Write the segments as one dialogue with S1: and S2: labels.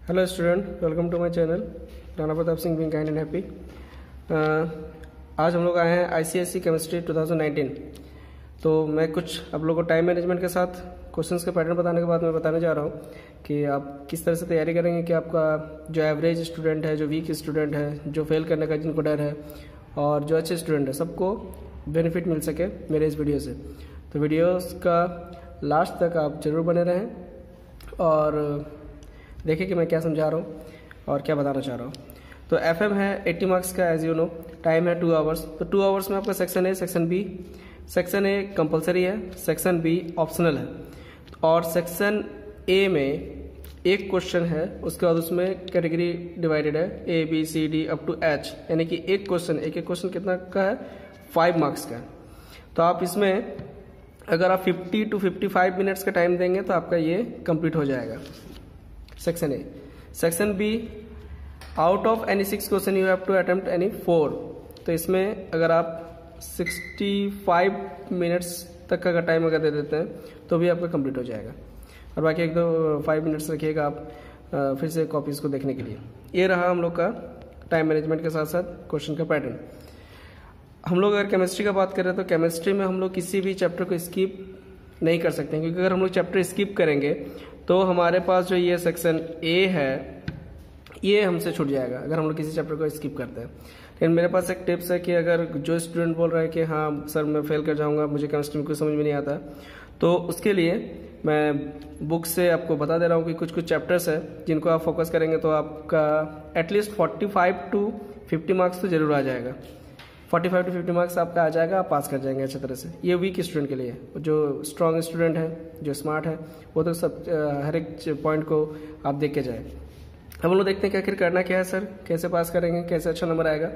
S1: Hello student, welcome to my channel Rana Pratap Singh being kind and happy. आज हम लोग आए हैं आईसीएसई केमिस्ट्री 2019। तो मैं कुछ आप लोगों को टाइम मैनेजमेंट के साथ क्वेश्चंस के पैटर्न बताने के बाद मैं बताने जा रहा हूँ कि आप किस तरह से तैयारी करेंगे कि आपका जो एवरेज स्टूडेंट है, जो वीक स्टूडेंट है, जो फेल करने का जिनको डर है और जो अच्छे स्टूडेंट है, सबको बेनिफिट मिल सके मेरे इस वीडियो से। तो वीडियोस का लास्ट तक आप जरूर बने रहें और देखिए कि मैं क्या समझा रहा हूँ और क्या बताना चाह रहा हूँ। तो एफएम है 80 मार्क्स का, एज यू नो। टाइम है 2 आवर्स। तो 2 आवर्स में आपका section A, section B. Section A compulsory है, सेक्शन बी ऑप्शनल है और सेक्शन ए में एक क्वेश्चन है, उसके बाद उसमें कैटेगरी डिवाइडेड है A B C D up to H, यानी कि एक क्वेश्चन कितना का है, 5 मार्क्स का है। तो आप इसमें अगर आप 50 to 55 मिनट्स का टाइम देंगे तो आपका ये कंप्लीट हो जाएगा section A. Section B, out of any 6 question you have to attempt any 4। तो इसमें अगर आप 65 मिनट्स तक का टाइम अगर दे देते हैं तो भी आपका कंप्लीट हो जाएगा। और बाकी 1-2-5 मिनट्स रखिएगा आप फिर से कॉपीज को देखने के लिए। ये रहा हम लोग का टाइम मैनेजमेंट के साथ साथ क्वेश्चन का पैटर्न। हम लोग अगर केमिस्ट्री का बात करें तो केमिस्ट्री में हम लोग किसी भी चैप्टर को स्किप नहीं कर सकते, क्योंकि अगर हम लोग चैप्टर स्किप करेंगे तो हमारे पास जो ये सेक्शन ए है ये हमसे छूट जाएगा अगर हम लोग किसी चैप्टर को स्किप करते हैं। लेकिन मेरे पास एक टिप्स है कि अगर जो स्टूडेंट बोल रहा है कि हाँ सर मैं फेल कर जाऊंगा, मुझे केमिस्ट्री में कुछ समझ में नहीं आता, तो उसके लिए मैं बुक से आपको बता दे रहा हूँ कि कुछ कुछ चैप्टर्स है जिनको आप फोकस करेंगे तो आपका एटलीस्ट 45 to 50 मार्क्स तो जरूर आ जाएगा। 45 to 50 मार्क्स आपका आ जाएगा, आप पास कर जाएंगे अच्छी तरह से। ये वीक स्टूडेंट के लिए है। जो स्ट्रांग स्टूडेंट है, जो स्मार्ट है, वो तो सब हर एक पॉइंट को आप देख के जाए। अब हम लोग देखते हैं कि आखिर करना क्या है सर, कैसे पास करेंगे, कैसे अच्छा नंबर आएगा।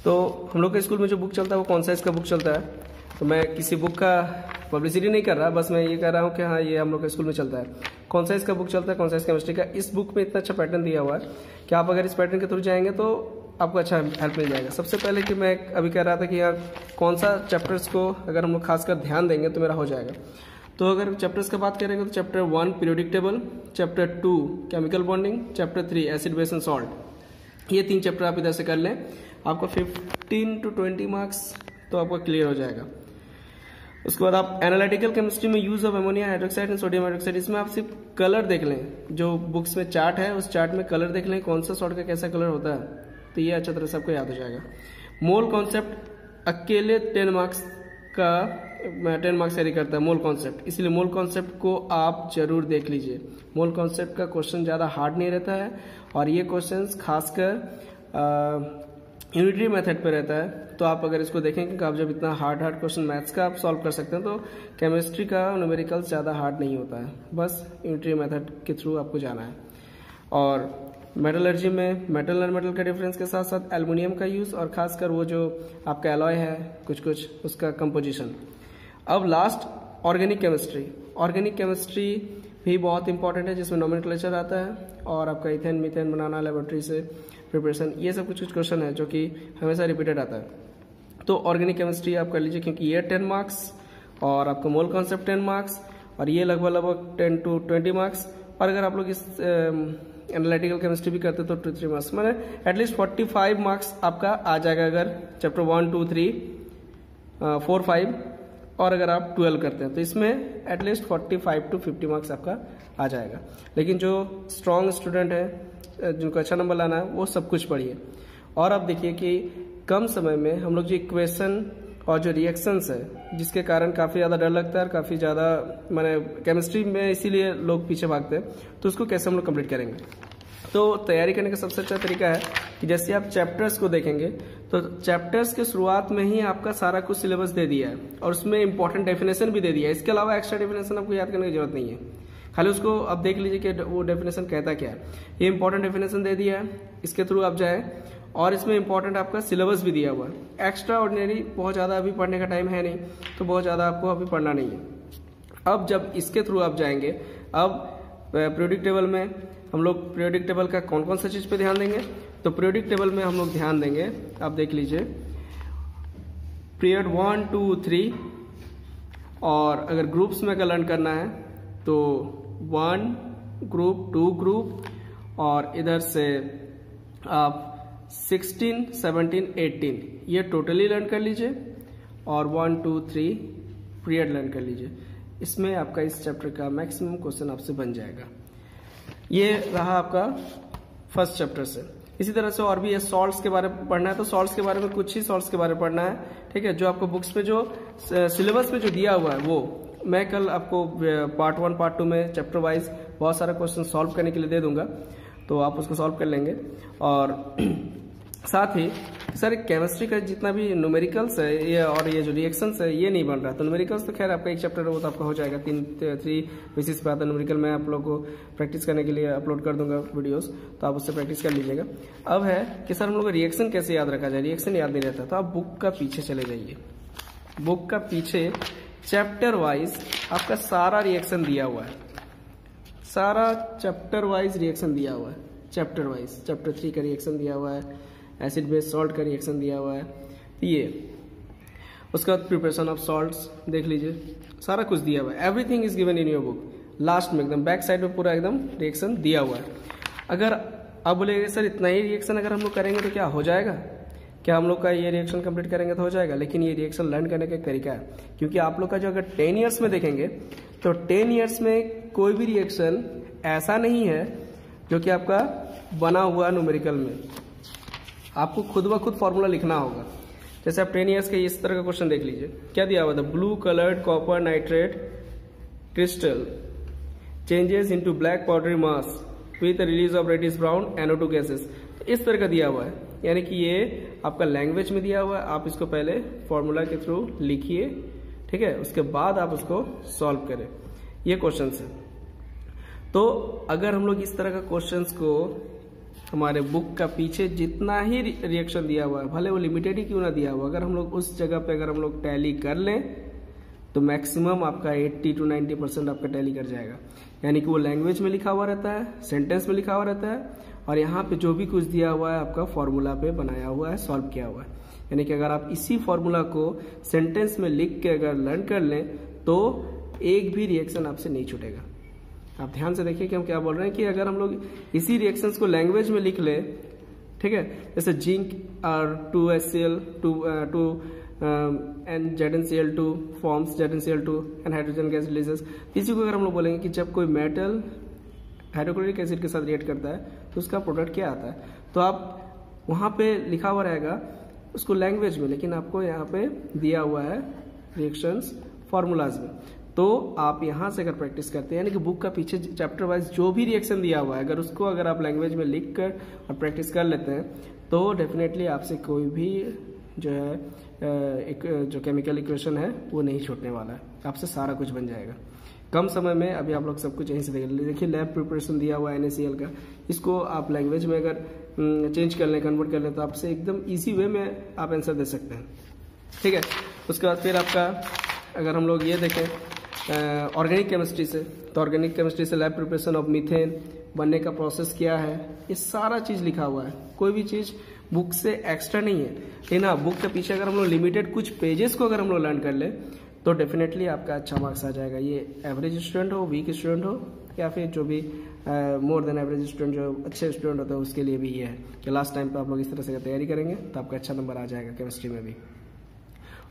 S1: तो हम लोग के स्कूल में जो बुक चलता है वो कौन सा इसका बुक चलता है। तो मैं किसी बुक का पब्लिसिटी नहीं कर रहा, बस मैं ये कह रहा हूँ कि हाँ ये हम लोग के स्कूल में चलता है। कौन सा इसका बुक चलता है, कौन सा इसका केमिस्ट्री का। इस बुक में इतना अच्छा पैटर्न दिया हुआ है कि आप अगर इस पैटर्न के थ्रू जाएंगे तो आपको अच्छा हेल्प मिल जाएगा। सबसे पहले कि मैं अभी कह रहा था कि यार कौन सा चैप्टर्स को अगर हम लोग खासकर ध्यान देंगे तो मेरा हो जाएगा। तो अगर चैप्टर्स का बात करेंगे तो chapter 1 periodic table, chapter 2 chemical bonding, chapter 3 acid base and salt. ये 3 चैप्टर आप इधर से कर लें, आपको 15 to 20 मार्क्स तो आपको क्लियर हो जाएगा। उसके बाद आप एनालिटिकल केमिस्ट्री में use of ammonia hydroxide and sodium hydroxide, इसमें आप सिर्फ कलर देख लें। जो बुक्स में चार्ट है उस चार्ट में कलर देख लें, कौन सा सॉल्ट का कैसा कलर होता है, तो ये अच्छा तरह से आपको याद हो जाएगा। मोल कॉन्सेप्ट अकेले 10 मार्क्स कैरी करता है मोल कॉन्सेप्ट, इसलिए मोल कॉन्सेप्ट को आप जरूर देख लीजिए। मोल कॉन्सेप्ट का क्वेश्चन ज्यादा हार्ड नहीं रहता है और ये क्वेश्चंस खासकर यूनिटरी मेथड पे रहता है। तो आप अगर इसको देखेंगे कि आप जब इतना हार्ड क्वेश्चन मैथ्स का आप सॉल्व कर सकते हैं तो केमिस्ट्री का न्यूमेरिकल्स ज्यादा हार्ड नहीं होता है, बस यूनिटरी मेथड के थ्रू आपको जाना है। और मेटलर्जी में मेटल और मेटल का डिफरेंस के साथ साथ एल्युमिनियम का यूज और खासकर वो जो आपका एलॉय है कुछ कुछ उसका कंपोजिशन। अब last organic chemistry. Organic chemistry भी बहुत इंपॉर्टेंट है, जिसमें नोमेनक्लेचर आता है और आपका इथेन मीथेन बनाना लेबोरेटरी से प्रिपरेशन, ये सब कुछ कुछ क्वेश्चन है जो कि हमेशा रिपीटेड आता है। तो ऑर्गेनिक केमिस्ट्री आप कर लीजिए, क्योंकि ये 10 मार्क्स और आपका मोल कॉन्सेप्ट 10 मार्क्स और ये लगभग 10 to 20 मार्क्स। और अगर आप लोग इस एनालिटिकल केमिस्ट्री भी करते तो 2-3 मार्क्स, मैंने एटलीस्ट 45 मार्क्स आपका आ जाएगा अगर चैप्टर 1, 2, 3, 4, 5 और अगर आप 12 करते हैं तो इसमें एटलीस्ट 45 to 50 मार्क्स आपका आ जाएगा। लेकिन जो स्ट्रांग स्टूडेंट है, जिनको अच्छा नंबर लाना है, वो सब कुछ पढ़िए। और आप देखिए कि कम समय में हम लोग जो इक्वेशन और जो रिएक्शंस है, जिसके कारण काफी ज्यादा डर लगता है और काफी ज्यादा मैंने केमिस्ट्री में इसीलिए लोग पीछे भागते हैं, तो उसको कैसे हम लोग कंप्लीट करेंगे। तो तैयारी करने का सबसे अच्छा तरीका है कि जैसे आप चैप्टर्स को देखेंगे तो चैप्टर्स के शुरुआत में ही आपका सारा कुछ सिलेबस दे दिया है और उसमें इंपॉर्टेंट डेफिनेशन भी दे दिया है। इसके अलावा एक्स्ट्रा डेफिनेशन आपको याद करने की जरूरत नहीं है, खाली उसको आप देख लीजिए कि वो डेफिनेशन कहता क्या है। ये इंपॉर्टेंट डेफिनेशन दे दिया है, इसके थ्रू आप जाए और इसमें इंपॉर्टेंट आपका सिलेबस भी दिया हुआ है। एक्स्ट्रा ऑर्डिनरी बहुत ज्यादा अभी पढ़ने का टाइम है नहीं, तो बहुत ज्यादा आपको अभी पढ़ना नहीं है। अब जब इसके थ्रू आप जाएंगे, अब पीरियोडिक टेबल में हम लोग पीरियोडिक टेबल का कौन कौन सा चीज पे ध्यान देंगे, तो पीरियोडिक टेबल में हम लोग ध्यान देंगे, आप देख लीजिए पीरियड 1, 2, 3 और अगर ग्रुप्स में अगर लर्न करना है तो 1 ग्रुप, 2 ग्रुप और इधर से आप 16, 17, 18 ये टोटली लर्न कर लीजिए और 1, 2, 3 पीरियड लर्न कर लीजिए। इसमें आपका इस चैप्टर का मैक्सिमम क्वेश्चन आपसे बन जाएगा। ये रहा आपका फर्स्ट चैप्टर से। इसी तरह से और भी है, सॉल्ट्स के बारे में पढ़ना है तो सॉल्ट्स के बारे में कुछ ही सॉल्ट्स के बारे में पढ़ना है, ठीक है। जो आपको बुक्स में जो सिलेबस में जो दिया हुआ है वो मैं कल आपको पार्ट 1 पार्ट 2 में चैप्टर वाइज बहुत सारा क्वेश्चन सॉल्व करने के लिए दे दूंगा, तो आप उसको सॉल्व कर लेंगे। और साथ ही सर केमिस्ट्री का जितना भी न्यूमेरिकल्स है ये और ये जो रिएक्शंस है ये नहीं बन रहा, तो न्यूमेरिकल्स तो खैर आपका एक चैप्टर है वो तो आपका हो जाएगा। 3 बेसिस पे आता है न्यूमेरिकल। मैं आप लोगों को प्रैक्टिस करने के लिए अपलोड कर दूंगा वीडियोस, तो आप उससे प्रैक्टिस कर लीजिएगा। अब है कि सर हम लोग को रिएक्शन कैसे याद रखा जाए, रिएक्शन याद नहीं रहता, तो आप बुक का पीछे चले जाइए। बुक का पीछे चैप्टर वाइज आपका सारा रिएक्शन दिया हुआ है, सारा चैप्टर वाइज रिएक्शन दिया हुआ है। चैप्टर वाइज चैप्टर 3 का रिएक्शन दिया हुआ है, एसिड बेस सॉल्ट का रिएक्शन दिया हुआ है, ये उसके बाद प्रिपरेशन ऑफ सॉल्ट्स देख लीजिए, सारा कुछ दिया हुआ है। Everything is given in your book. Last में एकदम बैक साइड में पूरा एकदम रिएक्शन दिया हुआ है। अगर आप बोलेंगे सर इतना ही रिएक्शन अगर हम लोग करेंगे तो क्या हो जाएगा, क्या हम लोग का ये रिएक्शन कंप्लीट करेंगे तो हो जाएगा, लेकिन ये रिएक्शन लर्न करने का एक तरीका है। क्योंकि आप लोग का जो अगर 10 ईयर्स में देखेंगे तो 10 ईयर्स में कोई भी रिएक्शन ऐसा नहीं है जो कि आपका बना हुआ न्यूमेरिकल में, आपको खुद ब खुद फॉर्मूला लिखना होगा। जैसे आप 10 ईयर्स के इस तरह का क्वेश्चन देख लीजिए, क्या दिया हुआ था, blue coloured copper nitrate crystal changes into black powdery mass with release of reddish brown NO2 gases, इस तरह का दिया हुआ है। यानी कि ये आपका लैंग्वेज में दिया हुआ है, आप इसको पहले फॉर्मूला के थ्रू लिखिए, ठीक है, उसके बाद आप उसको सॉल्व करें। ये क्वेश्चन है। तो अगर हम लोग इस तरह का क्वेश्चंस को हमारे बुक का पीछे जितना ही रिएक्शन दिया हुआ है, भले वो लिमिटेड ही क्यों ना दिया हुआ, अगर हम लोग उस जगह पे अगर हम लोग टैली कर लें तो मैक्सिमम आपका 80 to 90% आपका टैली कर जाएगा। यानी कि वो लैंग्वेज में लिखा हुआ रहता है, सेंटेंस में लिखा हुआ रहता है, और यहाँ पे जो भी कुछ दिया हुआ है आपका फॉर्मूला पे बनाया हुआ है, सॉल्व किया हुआ है। यानी कि अगर आप इसी फॉर्मूला को सेंटेंस में लिख के अगर लर्न कर लें तो एक भी रिएक्शन आपसे नहीं छूटेगा। आप ध्यान से देखिए कि हम क्या बोल रहे हैं कि अगर हम लोग इसी रिएक्शंस को लैंग्वेज में लिख ले, ठीक है, जैसे जिंक और 2HCl 2 and ZnCl2 forms ZnCl2 and hydrogen gas releases. इसी को अगर हम लोग बोलेंगे कि जब कोई मेटल हाइड्रोक्लोरिक एसिड के साथ रिएक्ट करता है तो उसका प्रोडक्ट क्या आता है, तो आप वहां पे लिखा हुआ रहेगा उसको लैंग्वेज में, लेकिन आपको यहाँ पे दिया हुआ है रिएक्शंस फॉर्मूलाज में। तो आप यहां से अगर प्रैक्टिस करते हैं, यानी कि बुक का पीछे चैप्टर वाइज जो भी रिएक्शन दिया हुआ है अगर उसको अगर आप लैंग्वेज में लिख कर और प्रैक्टिस कर लेते हैं तो डेफिनेटली आपसे कोई भी जो है एक जो केमिकल इक्वेशन है वो नहीं छूटने वाला है, आपसे सारा कुछ बन जाएगा कम समय में। अभी आप लोग सब कुछ यहीं से देखिए, लैब प्रिपरेशन दिया हुआ है NaCl का, इसको आप लैंग्वेज में अगर चेंज कर लें, कन्वर्ट कर लें तो आपसे एकदम ईजी वे में आप आंसर दे सकते हैं, ठीक है। उसके बाद फिर आपका अगर हम लोग ये देखें ऑर्गेनिक केमिस्ट्री से, तो ऑर्गेनिक केमिस्ट्री से लैब प्रिपरेशन ऑफ मीथेन बनने का प्रोसेस क्या है, ये सारा चीज लिखा हुआ है। कोई भी चीज बुक से एक्स्ट्रा नहीं है, लेकिन हाँ बुक के पीछे अगर हम लोग लिमिटेड कुछ पेजेस को अगर हम लोग लर्न कर ले तो डेफिनेटली आपका अच्छा मार्क्स आ जाएगा। ये एवरेज स्टूडेंट हो, वीक स्टूडेंट हो, या फिर जो भी मोर देन एवरेज स्टूडेंट जो अच्छे स्टूडेंट होते हैं उसके लिए भी ये है कि लास्ट टाइम पे आप लोग इस तरह से तैयारी करेंगे तो आपका अच्छा नंबर आ जाएगा केमिस्ट्री में भी।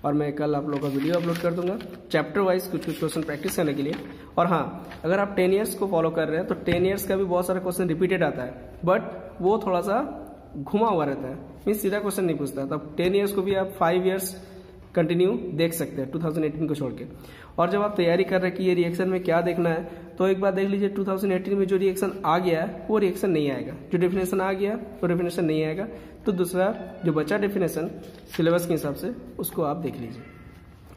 S1: और मैं कल आप लोगों का वीडियो अपलोड कर दूंगा चैप्टर वाइज कुछ क्वेश्चन प्रैक्टिस करने के लिए। और हाँ, अगर आप 10 ईयर्स को फॉलो कर रहे हैं तो 10 ईयर्स का भी बहुत सारा क्वेश्चन रिपीटेड आता है, बट वो थोड़ा सा घुमा हुआ रहता है, मीन्स सीधा क्वेश्चन नहीं पूछता है। तब 10 ईयर्स को भी आप 5 ईयर्स कंटिन्यू देख सकते हैं 2018 को छोड़ के। और जब आप तैयारी कर रहे हैं कि ये रिएक्शन में क्या देखना है, तो एक बार देख लीजिए 2018 में जो रिएक्शन आ गया है वो रिएक्शन नहीं आएगा, जो डेफिनेशन आ गया वो डेफिनेशन नहीं आएगा। तो दूसरा जो बचा डेफिनेशन सिलेबस के हिसाब से उसको आप देख लीजिए।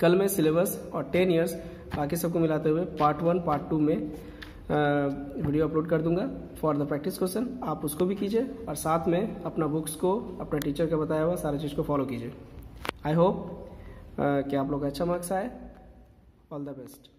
S1: कल मैं सिलेबस और 10 ईयर्स बाकी सबको मिलाते हुए पार्ट 1 पार्ट 2 में वीडियो अपलोड कर दूंगा फॉर द प्रैक्टिस क्वेश्चन। आप उसको भी कीजिए और साथ में अपना बुक्स को, अपना टीचर का बताया हुआ सारा चीज़ को फॉलो कीजिए। आई होप कि आप लोग अच्छा मार्क्स आए। All the best.